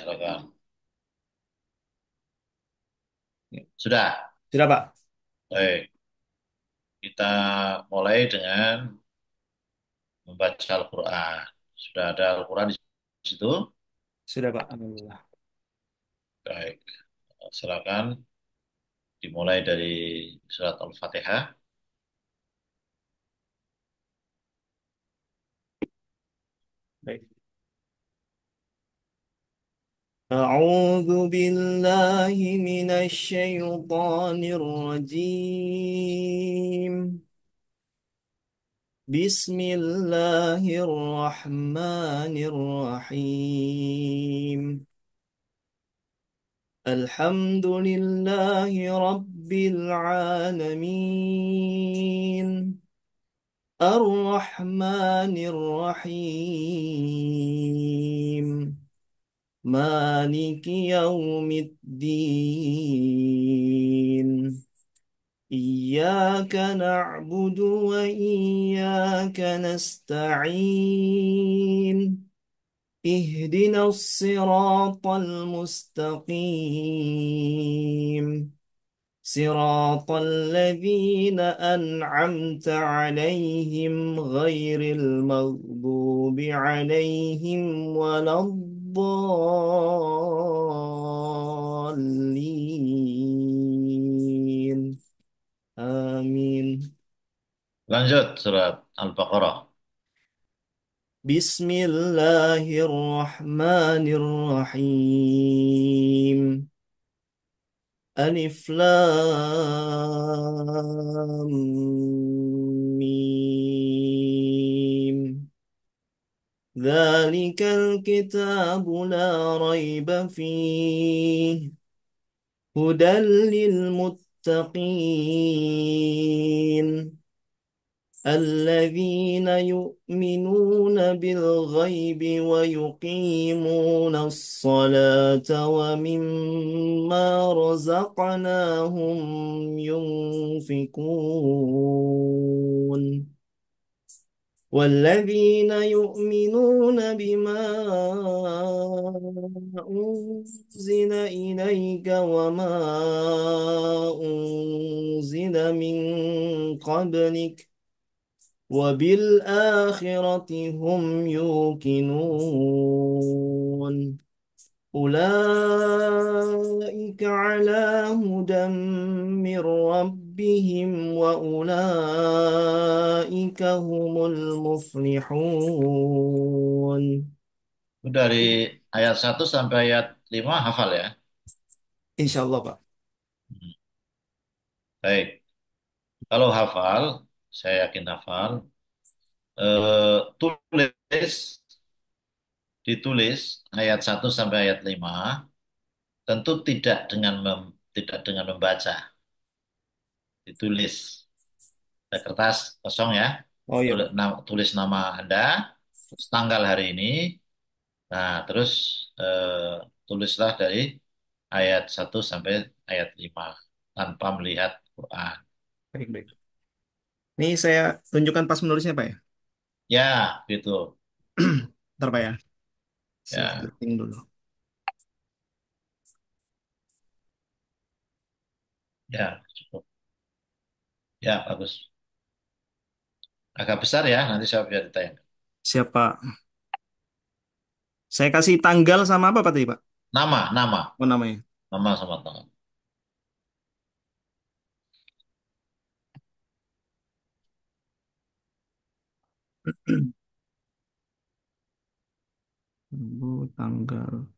silakan. Ya. Sudah. Sudah, Pak. Baik, kita mulai dengan membaca Al-Quran. Sudah ada Al-Quran di situ? Sudah, Pak. Alhamdulillah. Baik, silakan dimulai dari surat Al-Fatihah. Baik. أعوذ بالله من الشيطان الرجيم. بسم الله الرحمن الرحيم. الحمد لله رب العالمين. الرحمن الرحيم. مالك يوم الدين. إياك نعبد وإياك نستعين. اهدنا الصراط المستقيم. صراط الذين أنعمت عليهم غير المغضوب عليهم ولا الضالين. آمين. Lanjut surat Al-Baqarah. بسم الله الرحمن الرحيم. ألف لام ميم. ذلك الكتاب لا ريب فيه. هدى للمتقين الذين يؤمنون بالغيب ويقيمون الصلاة ومما رزقناهم ينفقون والذين يؤمنون بما أنزل إليك وما أنزل من قبلك وبالآخرة هم يوقنون أولئك على هدى من ربهم وأولئك هم المفلحون. Itu dari ayat 1 sampai ayat 5 hafal ya. Insya Allah, Pak. Hmm. Baik, kalau hafal, saya yakin hafal, ditulis ayat 1 sampai ayat 5, tentu tidak dengan membaca, ditulis. Ada kertas kosong ya, Oh iya, tulis, Pak. tulis nama Anda, terus tanggal hari ini, nah terus tulislah dari ayat 1 sampai ayat 5 tanpa melihat Quran. Baik, baik. Ini saya tunjukkan pas menulisnya, Pak ya. Ya, gitu. Ntar, Pak ya. Saya Ya, setting dulu. ya, cukup. Ya, bagus. Agak besar ya, nanti saya biar ditayang. Siapa? Saya kasih tanggal sama apa, Pak tadi, Pak? Nama, Apa namanya? nama sama tanggal. Tanggal.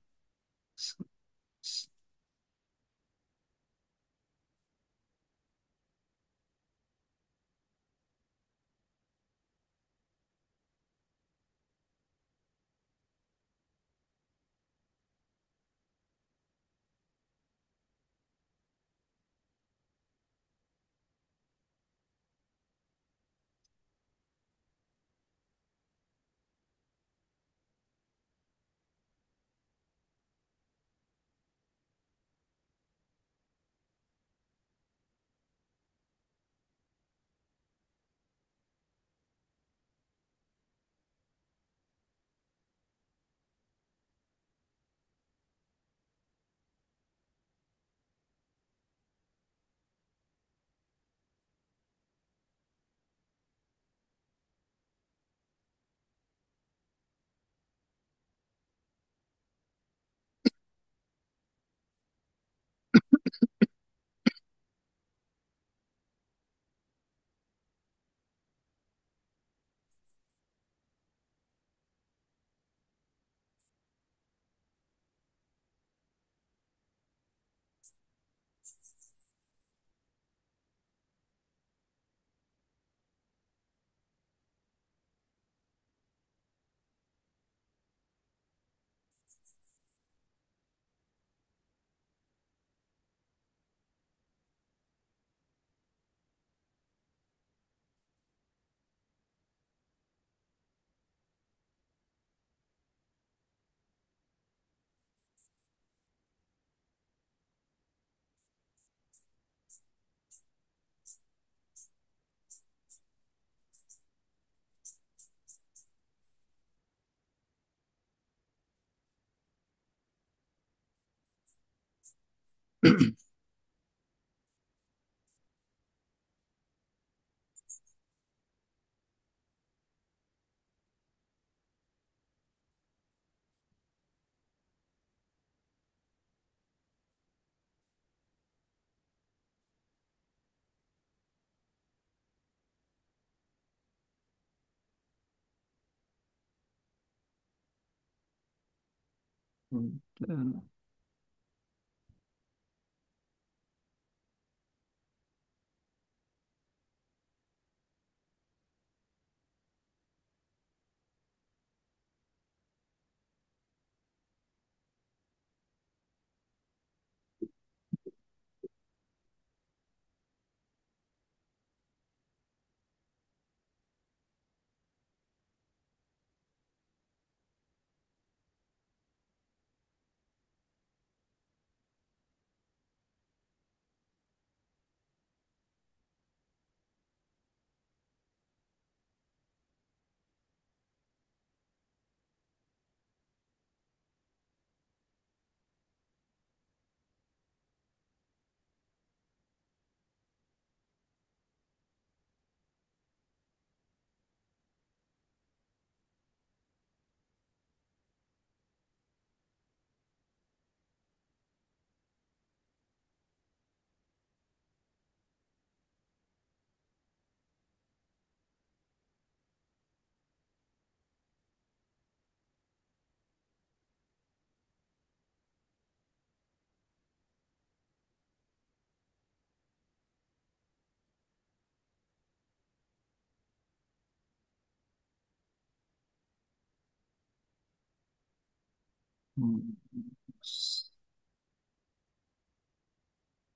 Hmm.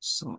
So,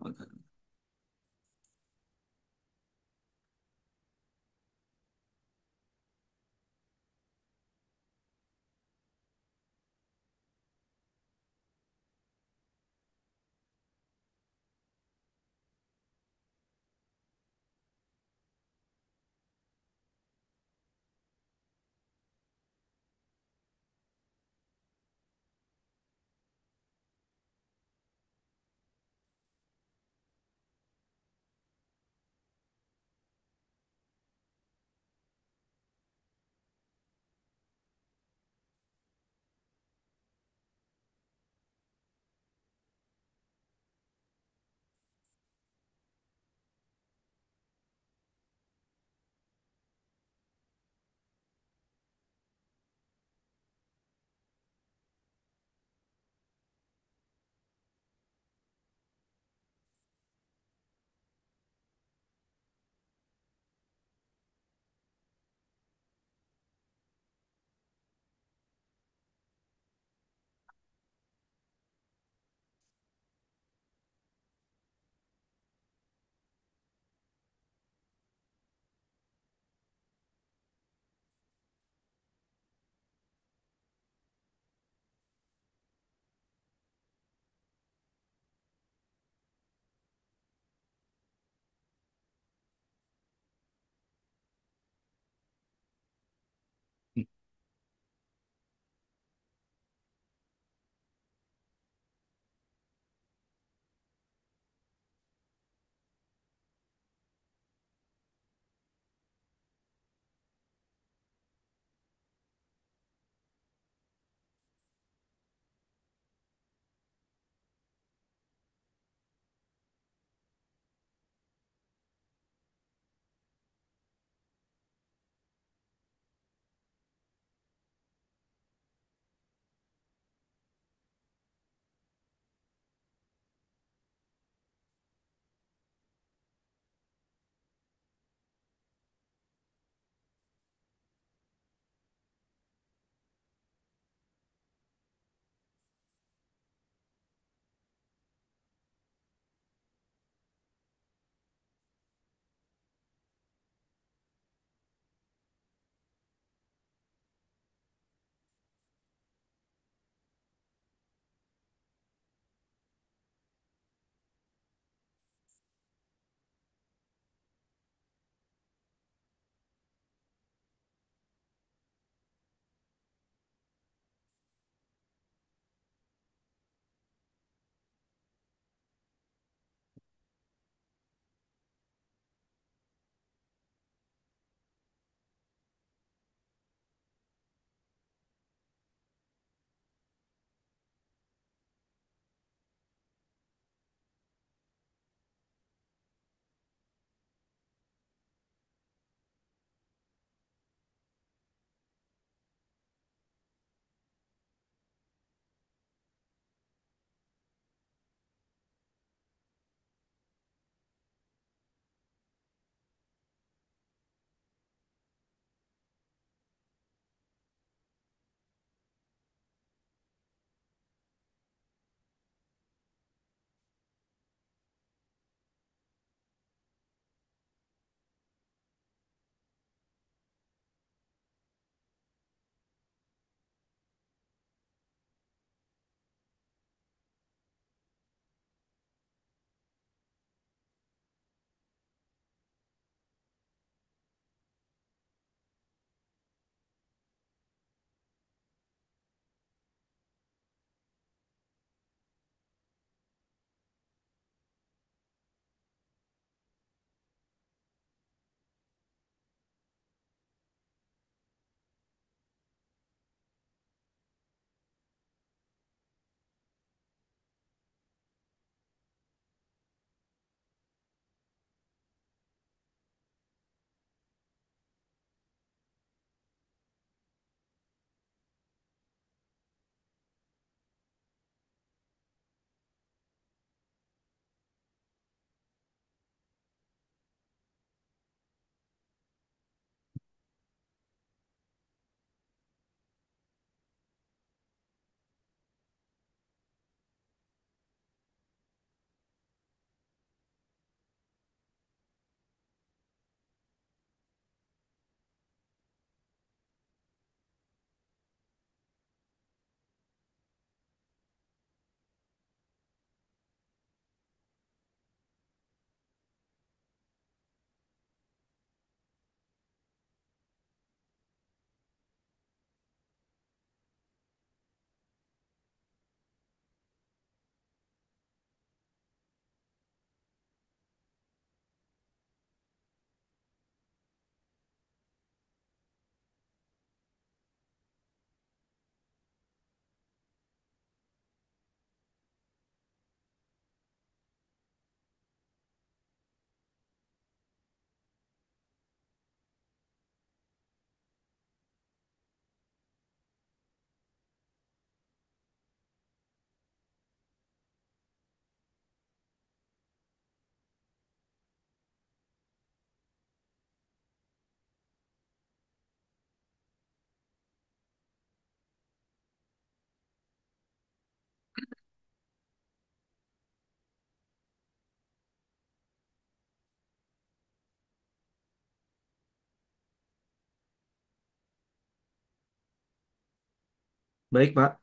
Baik, Pak.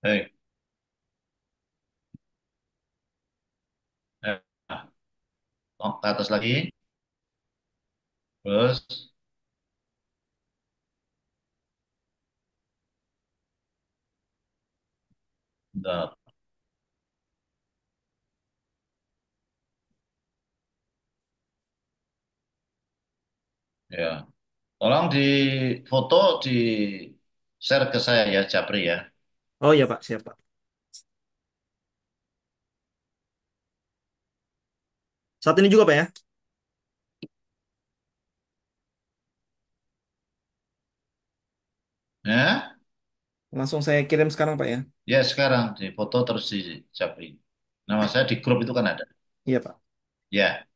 Baik. Eh, nah, ke atas lagi. Terus, bentar, ya. Tolong di foto, di share ke saya ya, Japri ya. Oh iya, Pak. Siap, Pak. Saat ini juga, Pak ya? Ya, Langsung saya kirim sekarang, Pak ya? ya sekarang di foto terus di Japri. Nama saya di grup itu kan ada. Iya, Pak. Ya,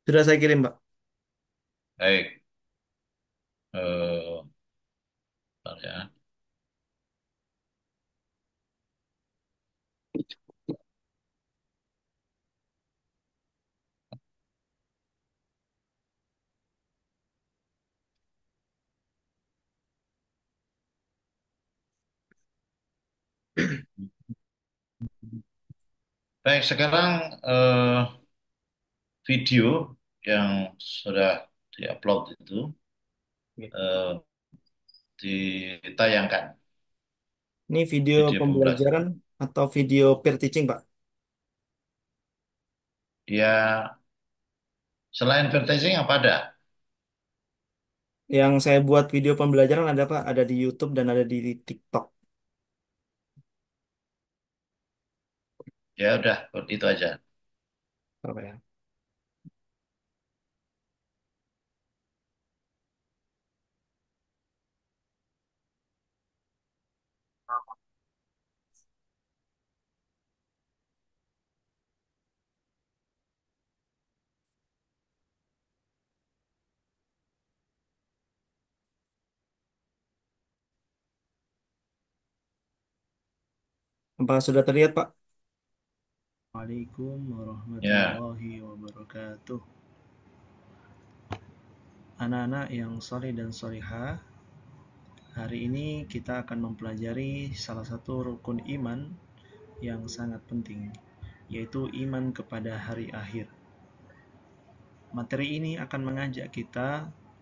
Sudah saya kirim, Pak. baik. Bentar ya. Baik, sekarang video yang sudah diupload itu Oke. eh, ditayangkan, Ini video video pembelajaran pembelajaran. atau video peer teaching, Pak? Ya, selain advertising apa ada? Yang saya buat video pembelajaran ada, Pak? Ada di YouTube dan ada di TikTok. Ya udah, itu aja. Apa ya? Apakah sudah terlihat, Pak? Assalamualaikum Ya, warahmatullahi wabarakatuh. Anak-anak yang soleh dan solihah, hari ini kita akan mempelajari salah satu rukun iman yang sangat penting, yaitu iman kepada hari akhir. Materi ini akan mengajak kita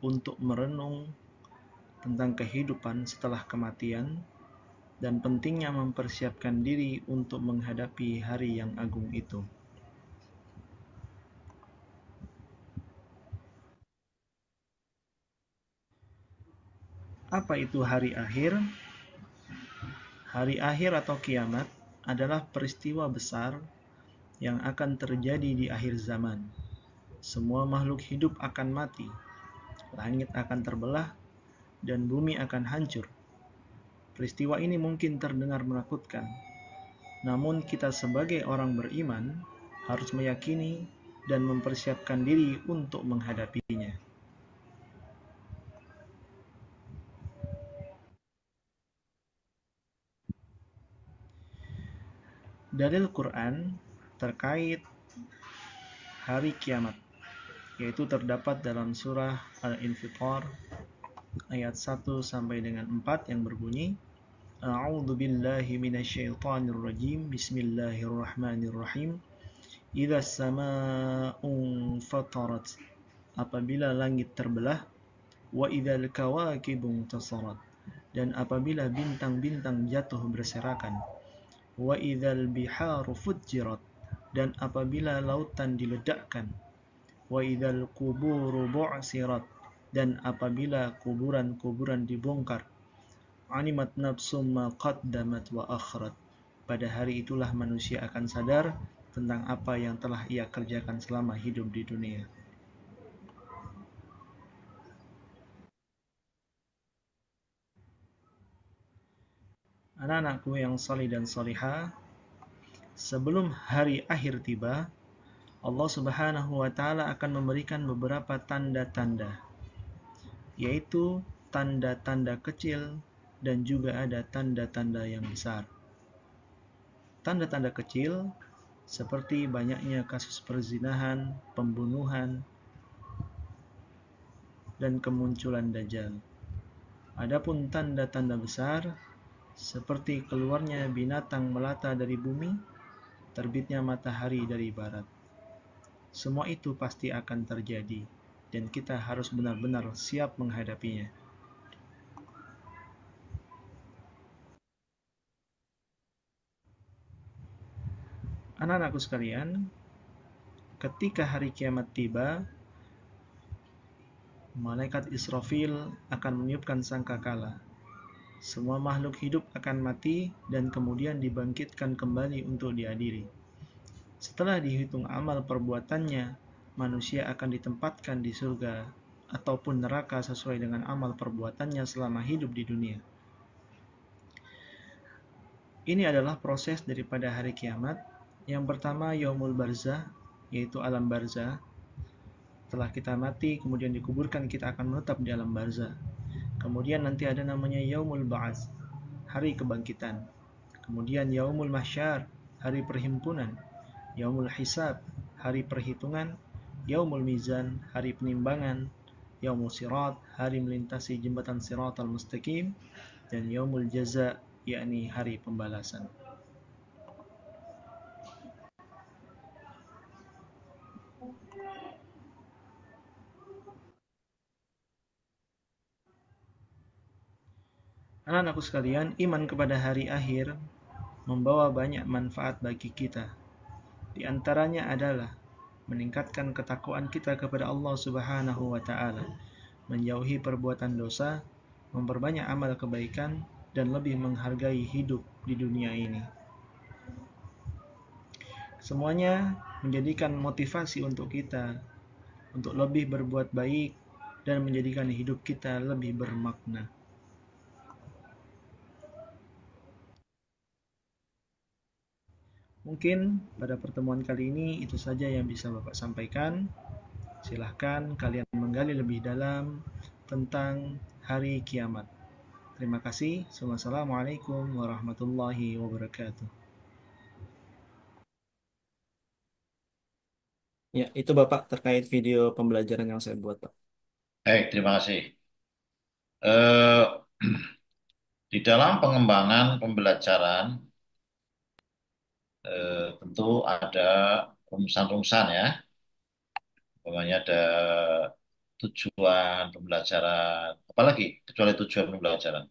untuk merenung tentang kehidupan setelah kematian dan pentingnya mempersiapkan diri untuk menghadapi hari yang agung itu. Apa itu hari akhir? Hari akhir atau kiamat adalah peristiwa besar yang akan terjadi di akhir zaman. Semua makhluk hidup akan mati, langit akan terbelah, dan bumi akan hancur. Peristiwa ini mungkin terdengar menakutkan, namun kita sebagai orang beriman harus meyakini dan mempersiapkan diri untuk menghadapinya. Dalil Quran terkait hari kiamat yaitu terdapat dalam surah Al-Infitar ayat 1 sampai dengan 4 yang berbunyi A'udzu billahi minasyaitonir rajim. Bismillahirrahmanirrahim. Idza samaa'u fatarat. Apabila langit terbelah, wa idzal kawakibu intasarat. Dan apabila bintang-bintang jatuh berserakan, wa idzal biharu fujjirat. Dan apabila lautan diledakkan, wa idzal quburu bu'sirat. Dan apabila kuburan-kuburan dibongkar, Animat nafsum ma qaddamat wa akhrat. Pada hari itulah manusia akan sadar tentang apa yang telah ia kerjakan selama hidup di dunia. Anak-anakku yang salih dan salihah, sebelum hari akhir tiba, Allah Subhanahu wa taala akan memberikan beberapa tanda-tanda, yaitu tanda-tanda kecil dan juga ada tanda-tanda yang besar. Tanda-tanda kecil seperti banyaknya kasus perzinahan, pembunuhan, dan kemunculan Dajjal. Adapun tanda-tanda besar seperti keluarnya binatang melata dari bumi, terbitnya matahari dari barat. Semua itu pasti akan terjadi dan kita harus benar-benar siap menghadapinya. Anak-anakku sekalian, ketika hari kiamat tiba, malaikat Israfil akan meniupkan sangkakala. Semua makhluk hidup akan mati dan kemudian dibangkitkan kembali untuk diadili. Setelah dihitung amal perbuatannya, manusia akan ditempatkan di surga ataupun neraka sesuai dengan amal perbuatannya selama hidup di dunia. Ini adalah proses daripada hari kiamat. Yang pertama Yaumul Barzah, yaitu alam barzah. Setelah kita mati, kemudian dikuburkan, kita akan menetap di alam barzah. Kemudian nanti ada namanya Yaumul Ba'ats, hari kebangkitan. Kemudian Yaumul Mahsyar, hari perhimpunan. Yaumul Hisab, hari perhitungan. Yaumul Mizan, hari penimbangan. Yaumul Sirat, hari melintasi jembatan Siratal Mustaqim. Dan Yaumul Jaza, yakni hari pembalasan. Anak-anakku sekalian, iman kepada hari akhir membawa banyak manfaat bagi kita. Di antaranya adalah meningkatkan ketakwaan kita kepada Allah Subhanahu wa taala, menjauhi perbuatan dosa, memperbanyak amal kebaikan dan lebih menghargai hidup di dunia ini. Semuanya menjadikan motivasi untuk kita untuk lebih berbuat baik dan menjadikan hidup kita lebih bermakna. Mungkin pada pertemuan kali ini itu saja yang bisa Bapak sampaikan. Silahkan kalian menggali lebih dalam tentang hari kiamat. Terima kasih. Wassalamualaikum warahmatullahi wabarakatuh. Ya, itu Bapak terkait video pembelajaran yang saya buat, Pak. Baik, terima kasih. Eh, di dalam pengembangan pembelajaran tentu ada rumusan-rumusan ya. Umpamanya ada tujuan pembelajaran, apalagi kecuali tujuan pembelajaran.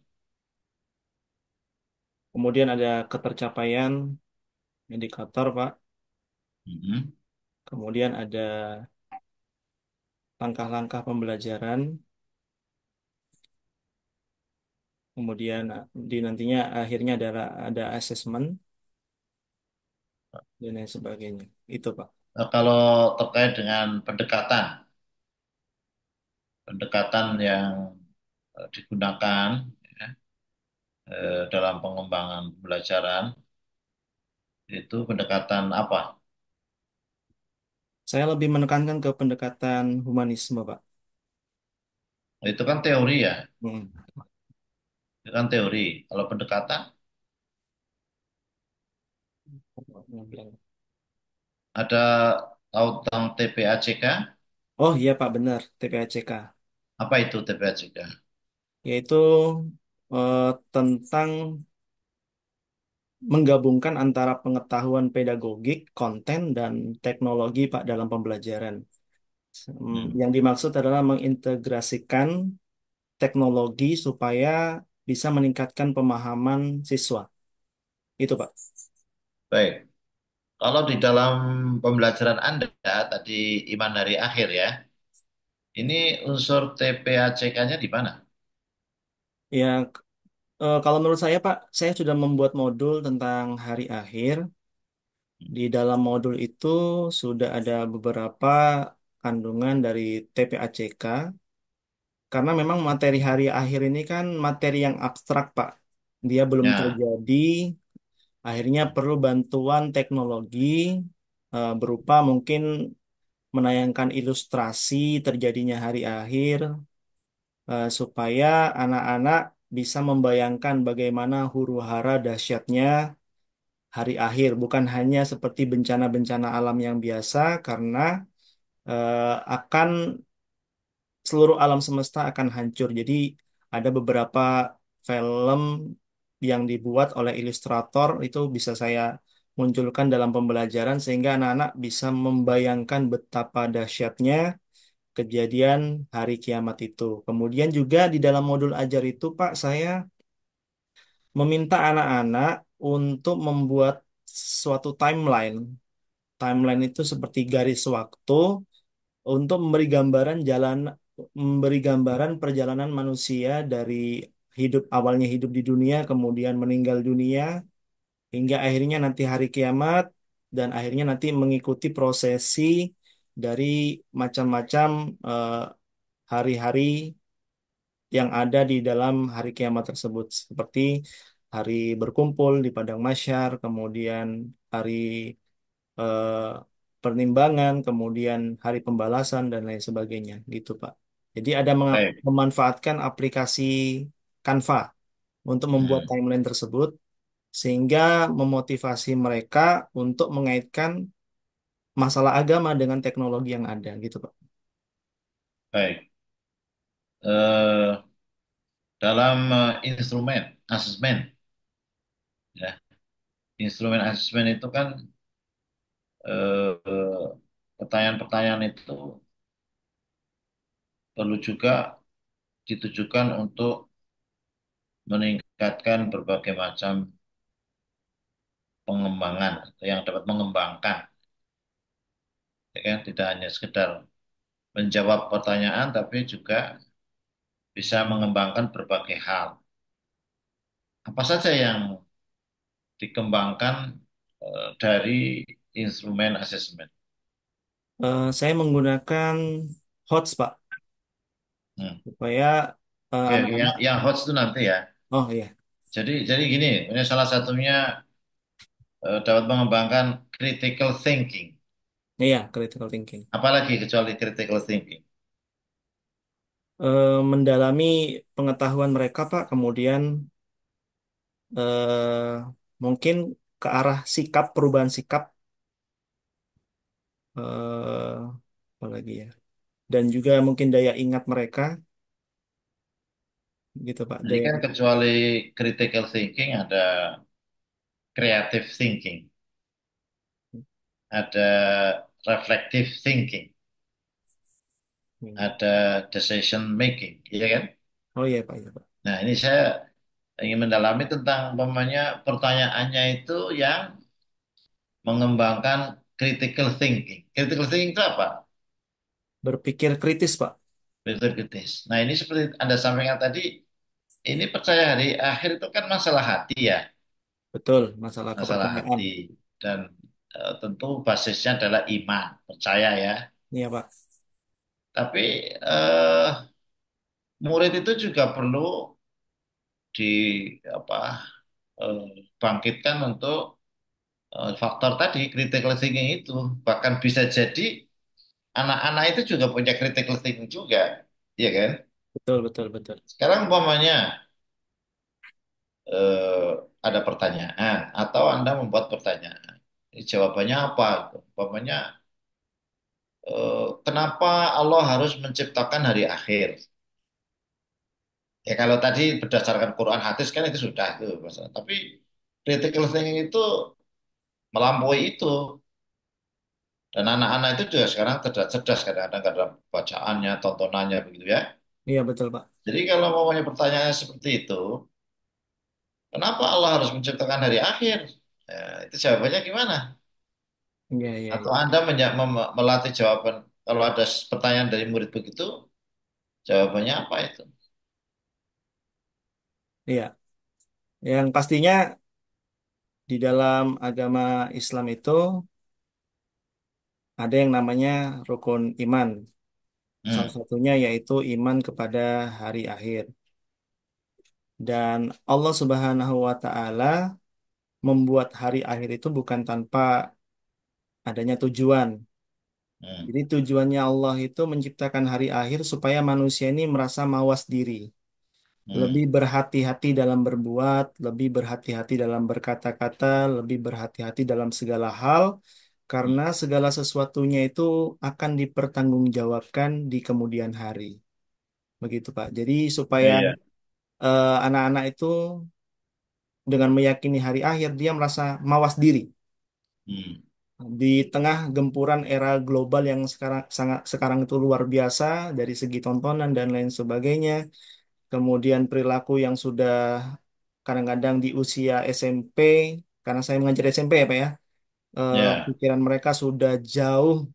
Kemudian ada ketercapaian indikator, Pak. Mhm. Kemudian ada langkah-langkah pembelajaran. Kemudian di nantinya akhirnya ada asesmen dan lain sebagainya. Itu, Pak. Kalau terkait dengan pendekatan, pendekatan yang digunakan ya, dalam pengembangan pembelajaran itu pendekatan apa? Saya lebih menekankan ke pendekatan humanisme, Pak. Itu kan teori ya, Hmm. itu kan teori. Kalau pendekatan ada tahu tentang TPACK? Oh iya, Pak, benar. TPACK. Apa itu TPACK? Yaitu tentang menggabungkan antara pengetahuan pedagogik, konten, dan teknologi, Pak, dalam pembelajaran. Hmm, Yang dimaksud adalah mengintegrasikan teknologi supaya bisa meningkatkan pemahaman siswa. Itu, Pak. baik. Kalau di dalam pembelajaran Anda tadi iman hari akhir ya, ini unsur TPACK-nya di mana? Ya, kalau menurut saya, Pak, saya sudah membuat modul tentang hari akhir. Di dalam modul itu sudah ada beberapa kandungan dari TPACK, karena memang materi hari akhir ini kan materi yang abstrak, Pak. Dia belum Ya, terjadi, akhirnya perlu bantuan teknologi berupa mungkin menayangkan ilustrasi terjadinya hari akhir supaya anak-anak bisa membayangkan bagaimana huru-hara dahsyatnya hari akhir, bukan hanya seperti bencana-bencana alam yang biasa, karena akan seluruh alam semesta akan hancur. Jadi ada beberapa film yang dibuat oleh ilustrator itu bisa saya munculkan dalam pembelajaran sehingga anak-anak bisa membayangkan betapa dahsyatnya kejadian hari kiamat itu. Kemudian juga di dalam modul ajar itu, Pak, saya meminta anak-anak untuk membuat suatu timeline. Timeline itu seperti garis waktu untuk memberi gambaran perjalanan manusia dari awalnya hidup di dunia, kemudian meninggal dunia, hingga akhirnya nanti hari kiamat, dan akhirnya nanti mengikuti prosesi dari macam-macam eh, hari-hari yang ada di dalam hari kiamat tersebut, seperti hari berkumpul di padang mahsyar, kemudian hari eh, penimbangan, kemudian hari pembalasan dan lain sebagainya, gitu Pak. Jadi ada Baik. memanfaatkan aplikasi Canva untuk membuat Hmm, timeline tersebut, sehingga memotivasi mereka untuk mengaitkan masalah agama dengan teknologi yang ada, gitu Pak. baik. Eh, dalam instrumen asesmen, ya, instrumen asesmen itu kan pertanyaan-pertanyaan itu perlu juga ditujukan untuk meningkatkan berbagai macam pengembangan atau yang dapat mengembangkan, ya kan? Tidak hanya sekedar menjawab pertanyaan, tapi juga bisa mengembangkan berbagai hal. Apa saja yang dikembangkan dari instrumen asesmen? Saya menggunakan HOTS Pak, Hmm. supaya Oke, anak-anak, yang hots itu nanti ya. oh iya, Jadi gini, ini salah satunya dapat mengembangkan critical thinking. iya, critical thinking. Apalagi kecuali critical thinking. Mendalami pengetahuan mereka Pak, kemudian mungkin ke arah sikap, perubahan sikap, apalagi ya, dan juga mungkin daya ingat mereka, gitu Pak, Jadi daya. kan kecuali critical thinking ada creative thinking, ada reflective thinking, Hmm. ada decision making, ya kan? Oh iya Pak, iya Pak. Nah, ini saya ingin mendalami tentang umpamanya pertanyaannya itu yang mengembangkan critical thinking. Critical thinking itu apa? Berpikir kritis Pak, Berpikir kritis. Nah, ini seperti Anda sampaikan tadi, ini percaya hari akhir itu kan masalah hati ya, betul, masalah masalah kepercayaan. hati. Dan tentu basisnya adalah iman, percaya ya. Iya Pak, Tapi eh, murid itu juga perlu di apa bangkitkan untuk faktor tadi critical thinking itu. Bahkan bisa jadi anak-anak itu juga punya critical thinking juga, ya kan? betul, betul, betul. Sekarang umpamanya eh, ada pertanyaan atau Anda membuat pertanyaan. Jawabannya apa? Umpamanya kenapa Allah harus menciptakan hari akhir? Ya kalau tadi berdasarkan Quran hadis kan itu sudah itu masalah. Tapi critical thinking itu melampaui itu. Dan anak-anak itu juga sekarang cerdas kadang-kadang karena bacaannya, tontonannya begitu ya. Iya betul Pak. Jadi kalau mau pertanyaan seperti itu, kenapa Allah harus menciptakan hari akhir? Ya, itu jawabannya gimana? Iya, iya, Atau iya. Anda melatih jawaban kalau ada pertanyaan dari murid begitu, jawabannya apa itu? Iya. Yang pastinya di dalam agama Islam itu ada yang namanya rukun iman. Salah Hmm, satunya yaitu iman kepada hari akhir. Dan Allah Subhanahu wa Ta'ala membuat hari akhir itu bukan tanpa adanya tujuan. hmm, Jadi tujuannya Allah itu menciptakan hari akhir supaya manusia ini merasa mawas diri. Hmm. lebih berhati-hati dalam berbuat, lebih berhati-hati dalam berkata-kata, lebih berhati-hati dalam segala hal, karena segala sesuatunya itu akan dipertanggungjawabkan di kemudian hari. Begitu, Pak. Jadi supaya Iya. anak-anak itu dengan meyakini hari akhir, dia merasa mawas diri. Hmm. Di tengah gempuran era global yang sekarang itu luar biasa dari segi tontonan dan lain sebagainya, kemudian perilaku yang sudah kadang-kadang di usia SMP, karena saya mengajar SMP ya Pak ya, Ya. pikiran mereka sudah jauh,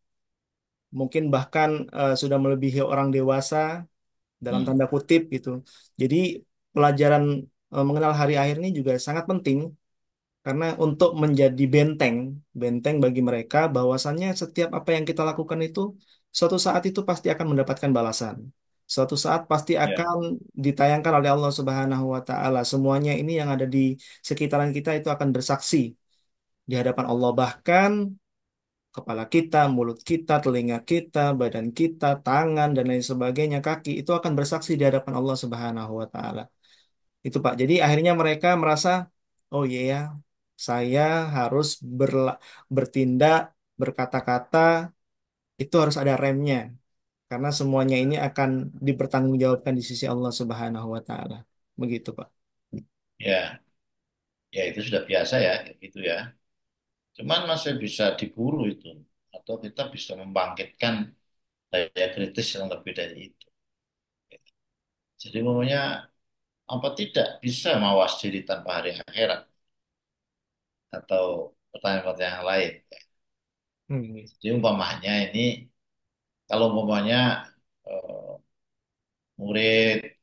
mungkin bahkan sudah melebihi orang dewasa dalam Hmm. tanda kutip gitu. Jadi pelajaran mengenal hari akhir ini juga sangat penting karena untuk menjadi benteng, benteng bagi mereka bahwasannya setiap apa yang kita lakukan itu suatu saat itu pasti akan mendapatkan balasan. Suatu saat pasti Ya. akan ditayangkan oleh Allah Subhanahu wa taala. Semuanya ini yang ada di sekitaran kita itu akan bersaksi di hadapan Allah, bahkan kepala kita, mulut kita, telinga kita, badan kita, tangan dan lain sebagainya, kaki itu akan bersaksi di hadapan Allah Subhanahu wa taala. Itu Pak. Jadi akhirnya mereka merasa, oh iya ya, saya harus bertindak, berkata-kata, itu harus ada remnya. Karena semuanya ini akan dipertanggungjawabkan di sisi Allah Subhanahu wa Ta'ala. Begitu, Pak. Ya. Ya itu sudah biasa ya, kayak gitu ya. Cuman masih bisa diburu itu, atau kita bisa membangkitkan daya kritis yang lebih dari itu. Jadi umumnya apa tidak bisa mawas diri tanpa hari akhirat atau pertanyaan-pertanyaan yang lain. Hmm. Jadi umpamanya ini, kalau umpamanya eh, murid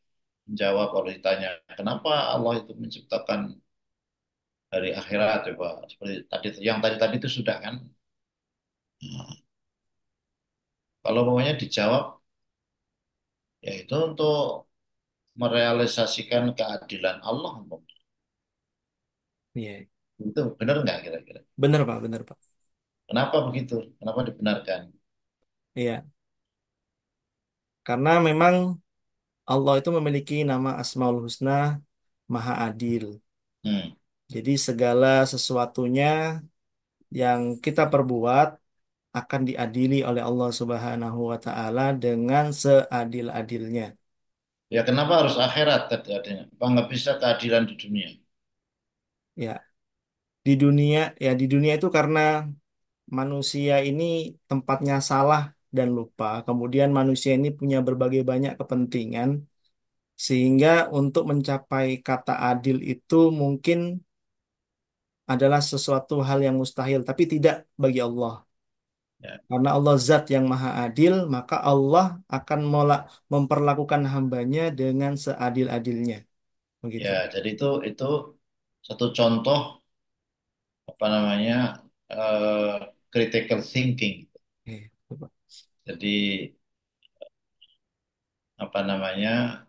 menjawab kalau ditanya kenapa Allah itu menciptakan hari akhirat, coba seperti tadi yang tadi itu sudah kan. Nah, kalau umpamanya dijawab yaitu untuk merealisasikan keadilan Allah. Iya. Itu benar nggak kira-kira? Benar, Pak. Benar, Pak. Kenapa begitu? Kenapa dibenarkan? Iya. Karena memang Allah itu memiliki nama Asmaul Husna, Maha Adil. Hmm. Jadi segala sesuatunya yang kita perbuat akan diadili oleh Allah Subhanahu wa taala dengan seadil-adilnya. Ya kenapa harus akhirat terjadinya? Apa nggak bisa keadilan di dunia? Ya, di dunia di dunia itu karena manusia ini tempatnya salah dan lupa. Kemudian manusia ini punya berbagai banyak kepentingan sehingga untuk mencapai kata adil itu mungkin adalah sesuatu hal yang mustahil, tapi tidak bagi Allah. Ya, Karena Allah Zat yang Maha Adil, maka Allah akan memperlakukan hambanya dengan seadil-adilnya. ya. Begitu. Jadi itu satu contoh apa namanya critical thinking. Coba. Jadi apa namanya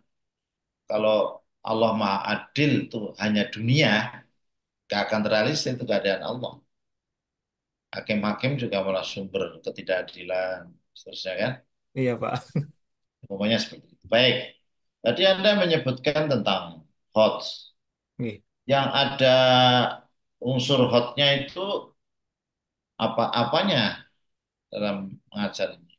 kalau Allah Maha Adil itu hanya dunia, gak akan terrealisasi itu keadaan Allah. Hakim-hakim juga malah sumber ketidakadilan, seterusnya kan? Iya, Pak. Umumnya seperti itu. Baik. Tadi Anda menyebutkan tentang HOTS. Nih. Yang ada unsur hotnya itu apa-apanya dalam mengajar ini?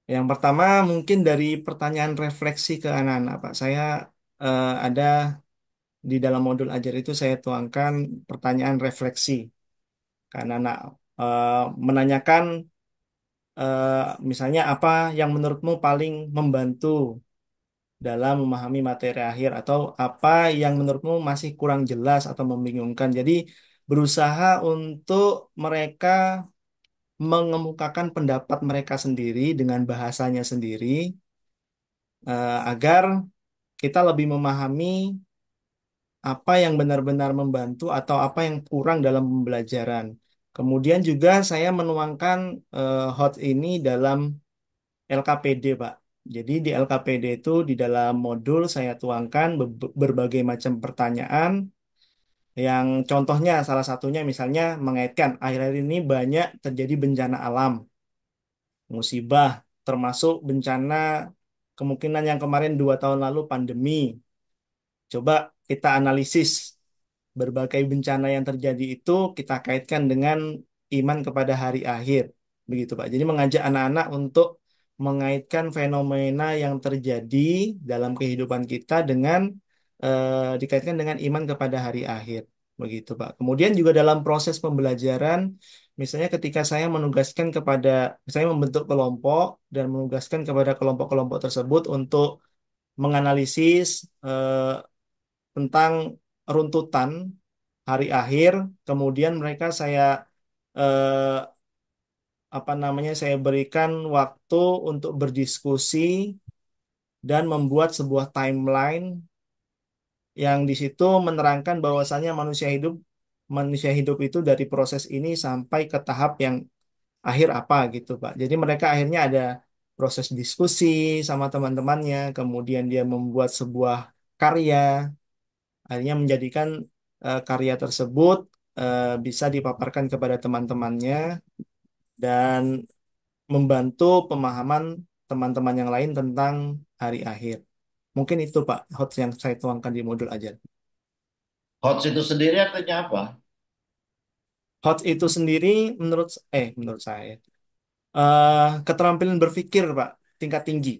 Yang pertama mungkin dari pertanyaan refleksi ke anak-anak, Pak. Saya ada di dalam modul ajar itu saya tuangkan pertanyaan refleksi ke anak-anak. Menanyakan eh, misalnya apa yang menurutmu paling membantu dalam memahami materi akhir atau apa yang menurutmu masih kurang jelas atau membingungkan. Jadi berusaha untuk mereka mengemukakan pendapat mereka sendiri dengan bahasanya sendiri agar kita lebih memahami apa yang benar-benar membantu atau apa yang kurang dalam pembelajaran. Kemudian juga saya menuangkan hot ini dalam LKPD, Pak. Jadi di LKPD itu di dalam modul saya tuangkan berbagai macam pertanyaan yang contohnya salah satunya misalnya mengaitkan akhir-akhir ini banyak terjadi bencana alam, musibah, termasuk bencana kemungkinan yang kemarin 2 tahun lalu pandemi. Coba kita analisis berbagai bencana yang terjadi itu kita kaitkan dengan iman kepada hari akhir. Begitu, Pak. Jadi mengajak anak-anak untuk mengaitkan fenomena yang terjadi dalam kehidupan kita dengan dikaitkan dengan iman kepada hari akhir. Begitu, Pak. Kemudian juga dalam proses pembelajaran, misalnya ketika saya menugaskan kepada, saya membentuk kelompok dan menugaskan kepada kelompok-kelompok tersebut untuk menganalisis tentang runtutan hari akhir, kemudian mereka saya eh, apa namanya saya berikan waktu untuk berdiskusi dan membuat sebuah timeline yang di situ menerangkan bahwasannya manusia hidup itu dari proses ini sampai ke tahap yang akhir apa gitu, Pak. Jadi mereka akhirnya ada proses diskusi sama teman-temannya, kemudian dia membuat sebuah karya, akhirnya menjadikan karya tersebut bisa dipaparkan kepada teman-temannya dan membantu pemahaman teman-teman yang lain tentang hari akhir. Mungkin itu Pak, hot yang saya tuangkan di modul ajar. HOTS itu sendiri artinya apa? Hot itu sendiri menurut saya keterampilan berpikir Pak, tingkat tinggi.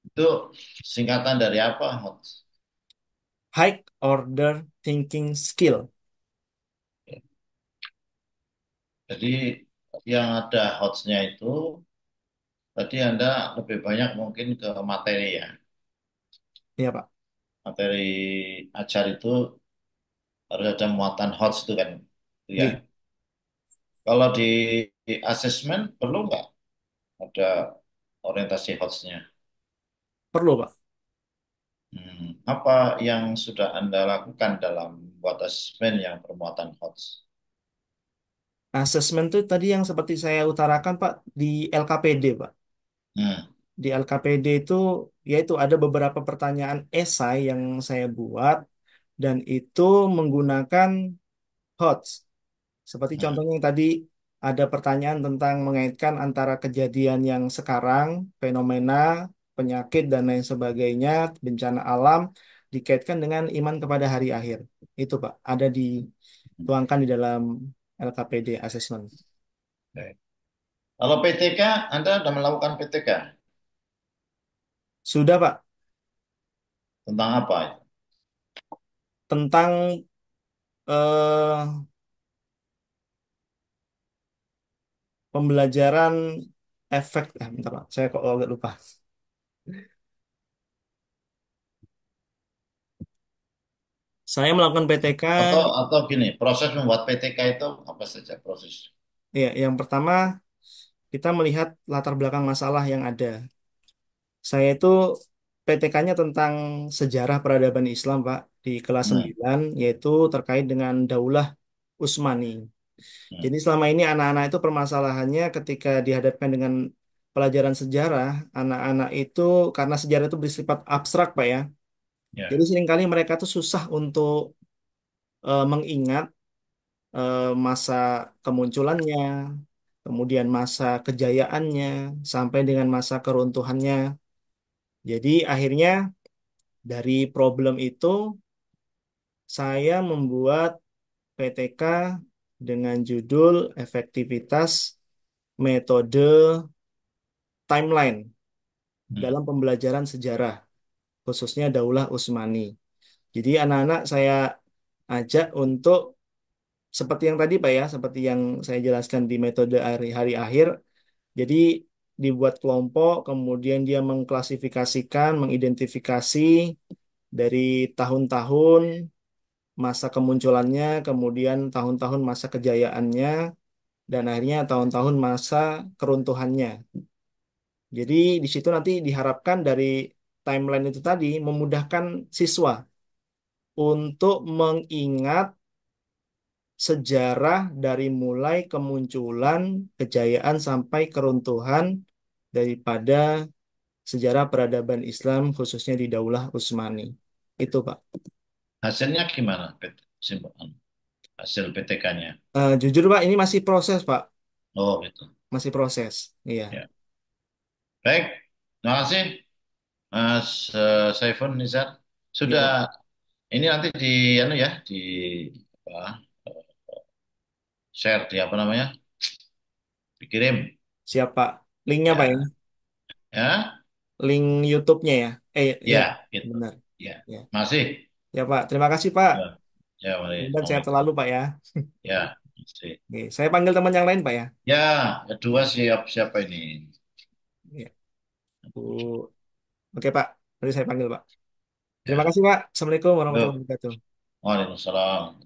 Itu singkatan dari apa, HOTS? High order thinking skill. Jadi yang ada HOTS-nya itu, tadi Anda lebih banyak mungkin ke materi ya. Iya Pak. Materi ajar itu harus ada muatan HOTS itu kan. Itu ya. Iya, Kalau di asesmen perlu nggak ada orientasi HOTS-nya? perlu Pak. Apa yang sudah Anda lakukan dalam buat asesmen yang bermuatan HOTS? Asesmen itu tadi yang seperti saya utarakan Pak di LKPD Pak. Hmm, Di LKPD itu yaitu ada beberapa pertanyaan esai yang saya buat dan itu menggunakan HOTS. Seperti hmm. contohnya yang tadi ada pertanyaan tentang mengaitkan antara kejadian yang sekarang, fenomena, penyakit dan lain sebagainya, bencana alam dikaitkan dengan iman kepada hari akhir. Itu Pak, ada dituangkan di dalam LKPD assessment. Baik. Kalau PTK, Anda sudah melakukan PTK Sudah Pak, tentang apa? tentang eh, pembelajaran efek, bentar Pak, saya kok agak lupa. Saya melakukan PTK, Atau gini, proses membuat PTK itu apa saja proses? ya, yang pertama kita melihat latar belakang masalah yang ada. Saya itu PTK-nya tentang sejarah peradaban Islam, Pak, di kelas Hmm, 9, yaitu terkait dengan Daulah Utsmani. hmm, Jadi selama ini anak-anak itu permasalahannya ketika dihadapkan dengan pelajaran sejarah, anak-anak itu karena sejarah itu bersifat abstrak, Pak ya. Jadi ya. seringkali mereka tuh susah untuk mengingat masa kemunculannya, kemudian masa kejayaannya, sampai dengan masa keruntuhannya. Jadi akhirnya dari problem itu saya membuat PTK dengan judul efektivitas metode timeline Hmm. dalam pembelajaran sejarah, khususnya Daulah Utsmani. Jadi anak-anak saya ajak untuk seperti yang tadi Pak ya, seperti yang saya jelaskan di metode hari akhir. Jadi dibuat kelompok, kemudian dia mengklasifikasikan, mengidentifikasi dari tahun-tahun masa kemunculannya, kemudian tahun-tahun masa kejayaannya, dan akhirnya tahun-tahun masa keruntuhannya. Jadi di situ nanti diharapkan dari timeline itu tadi memudahkan siswa untuk mengingat sejarah dari mulai kemunculan, kejayaan sampai keruntuhan daripada sejarah peradaban Islam khususnya di Daulah Utsmani. Itu Pak. Hasilnya gimana? Hasil PTK-nya. Jujur Pak, ini masih proses Pak, Oh, gitu. masih proses. Iya. Ya. Baik. Terima kasih Mas Saiful Nizar. Iya, Sudah Pak. ini nanti di anu ya di apa, share di apa namanya? Dikirim. Siap, Pak. Linknya, Pak, ya. Ya. Ya. Link YouTube-nya ya. Ya, Ya, gitu. benar. Ya. Ya. Masih. Ya, Pak. Terima kasih, Pak. Ya. Ya, mari. Dan sehat selalu, Pak, ya. Ya, masih. Oke, saya panggil teman yang lain, Pak, ya. Ya, kedua siap siapa ini? Ya. Bu. Oke, Pak. Nanti saya panggil, Pak. Terima Ya. kasih, Pak. Assalamualaikum warahmatullahi Yuk. wabarakatuh. Waalaikumsalam.